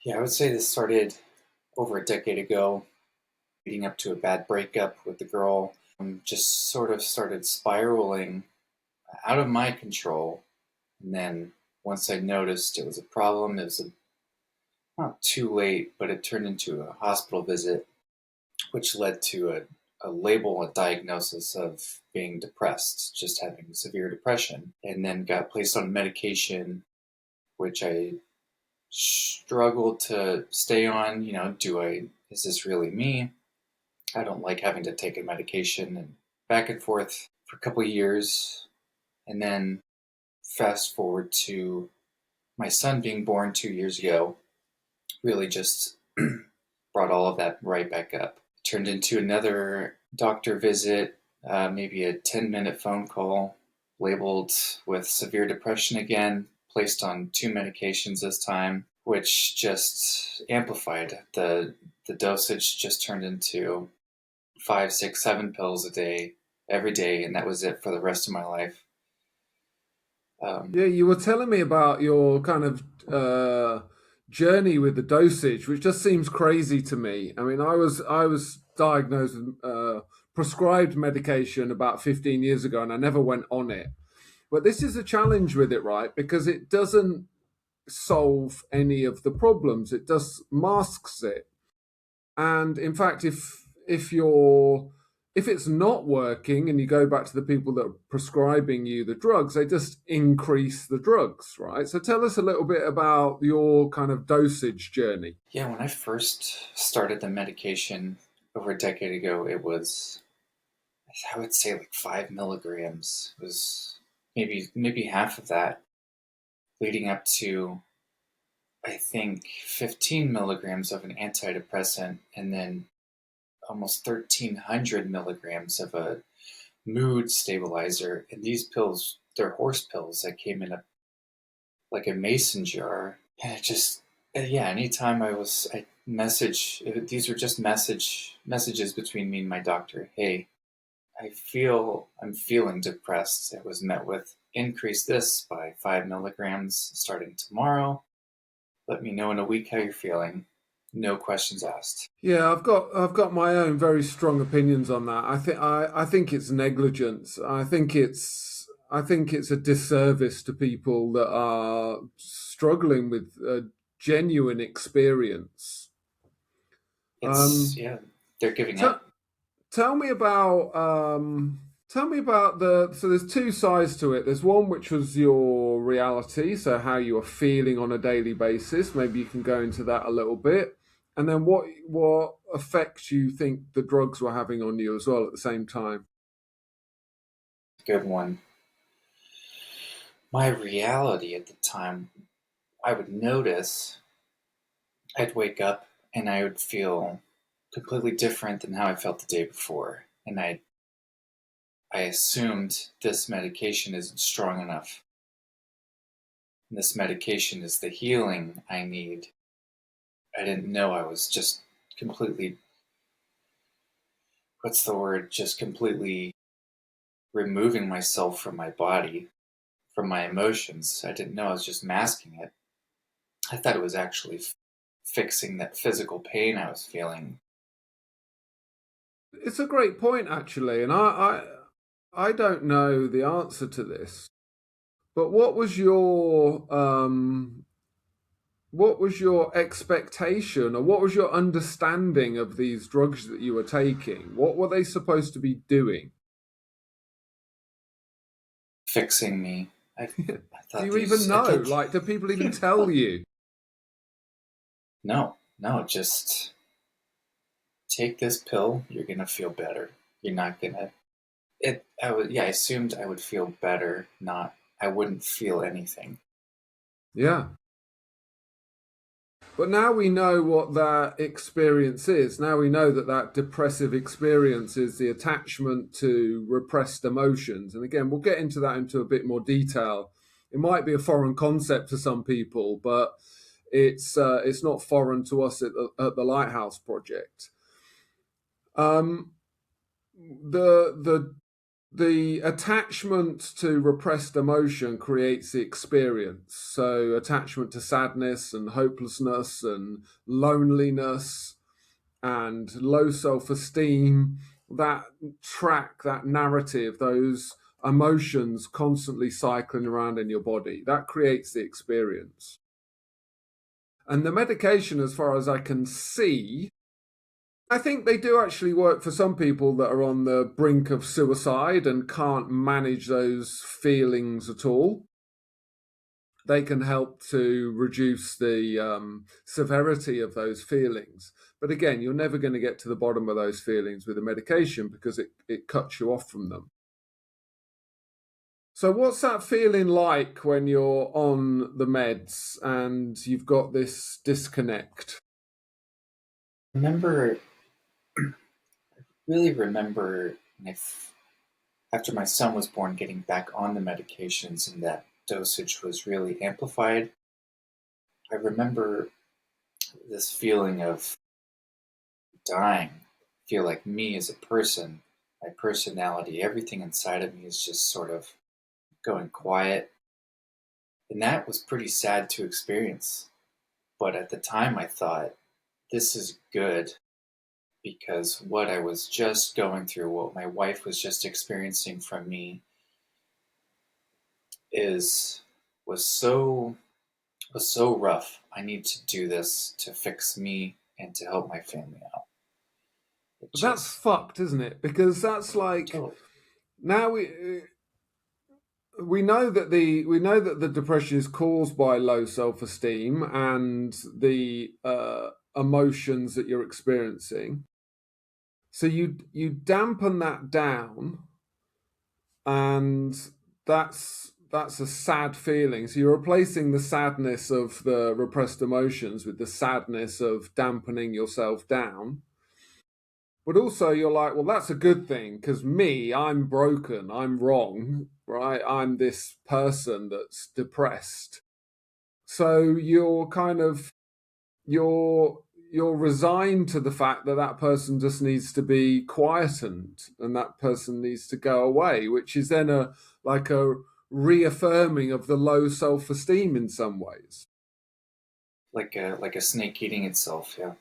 Yeah, I would say this started over a decade ago, leading up to a bad breakup with the girl. Just sort of started spiraling out of my control. And then once I noticed it was a problem, it was not too late, but it turned into a hospital visit, which led to a diagnosis of being depressed, just having severe depression, and then got placed on medication, which I struggled to stay on. Is this really me? I don't like having to take a medication and back and forth for a couple of years. And then fast forward to my son being born 2 years ago, really just brought all of that right back up. It turned into another doctor visit, maybe a 10-minute phone call, labeled with severe depression again, placed on two medications this time, which just amplified. The dosage just turned into five, six, seven pills a day, every day, and that was it for the rest of my life. Um, Yeah, you were telling me about your kind of journey with the dosage, which just seems crazy to me. I mean, I was diagnosed with prescribed medication about 15 years ago, and I never went on it. But this is a challenge with it, right? Because it doesn't solve any of the problems; it just masks it. And in fact, if it's not working and you go back to the people that are prescribing you the drugs, they just increase the drugs, right? So tell us a little bit about your kind of dosage journey. yeah, when I first started the medication over a decade ago, it was, I would say, like 5 milligrams. It was maybe half of that, leading up to I think 15 milligrams of an antidepressant, and then almost 1,300 milligrams of a mood stabilizer. And these pills, they're horse pills that came in like a mason jar. And it just, yeah, anytime I message, these were just messages between me and my doctor. Hey, I'm feeling depressed. It was met with increase this by 5 milligrams starting tomorrow. Let me know in a week how you're feeling. No questions asked. Yeah, I've got my own very strong opinions on that. I think it's negligence. I think it's a disservice to people that are struggling with a genuine experience. Um, Yeah, they're giving t- up. Tell me about the so there's two sides to it. There's one which was your reality, so how you are feeling on a daily basis. Maybe you can go into that a little bit. And then what effect you think the drugs were having on you as well at the same time. Good one. My reality at the time, I would notice I'd wake up and I would feel completely different than how I felt the day before. And I assumed this medication isn't strong enough. And this medication is the healing I need. I didn't know I was just completely, what's the word, just completely removing myself from my body, from my emotions. I didn't know I was just masking it. I thought it was actually fixing that physical pain I was feeling. It's a great point actually, and I don't know the answer to this. But what was your expectation or what was your understanding of these drugs that you were taking? What were they supposed to be doing? Fixing me. I Do thought you even I know? thought, Like, do people even tell you? no, no, just take this pill. You're gonna feel better. You're not gonna. Yeah, I assumed I would feel better. Not, I wouldn't feel anything. Yeah. But now we know what that experience is. Now we know that that depressive experience is the attachment to repressed emotions. And again, we'll get into that into a bit more detail. It might be a foreign concept to some people, but it's not foreign to us at the Lighthouse Project. Um, the the attachment to repressed emotion creates the experience. So, attachment to sadness and hopelessness and loneliness and low self esteem, that track, that narrative, those emotions constantly cycling around in your body, that creates the experience. And the medication, as far as I can see, I think they do actually work for some people that are on the brink of suicide and can't manage those feelings at all. They can help to reduce the severity of those feelings. But again, you're never going to get to the bottom of those feelings with a medication because it cuts you off from them. So, what's that feeling like when you're on the meds and you've got this disconnect? Remember, really remember if after my son was born, getting back on the medications and that dosage was really amplified. I remember this feeling of dying. Feel like me as a person, my personality, everything inside of me is just sort of going quiet. And that was pretty sad to experience. But at the time, I thought, this is good because what I was just going through, what my wife was just experiencing from me, is was so was so rough. I need to do this to fix me and to help my family out. It That's just fucked, isn't it? Because that's like totally. now we know that the depression is caused by low self-esteem and the emotions that you're experiencing. So you dampen that down, and that's a sad feeling. So you're replacing the sadness of the repressed emotions with the sadness of dampening yourself down. But also, you're like, well, that's a good thing because me, I'm broken, I'm wrong, right? I'm this person that's depressed. So you're resigned to the fact that that person just needs to be quietened and that person needs to go away, which is then a reaffirming of the low self esteem in some ways. Like a snake eating itself. Yeah.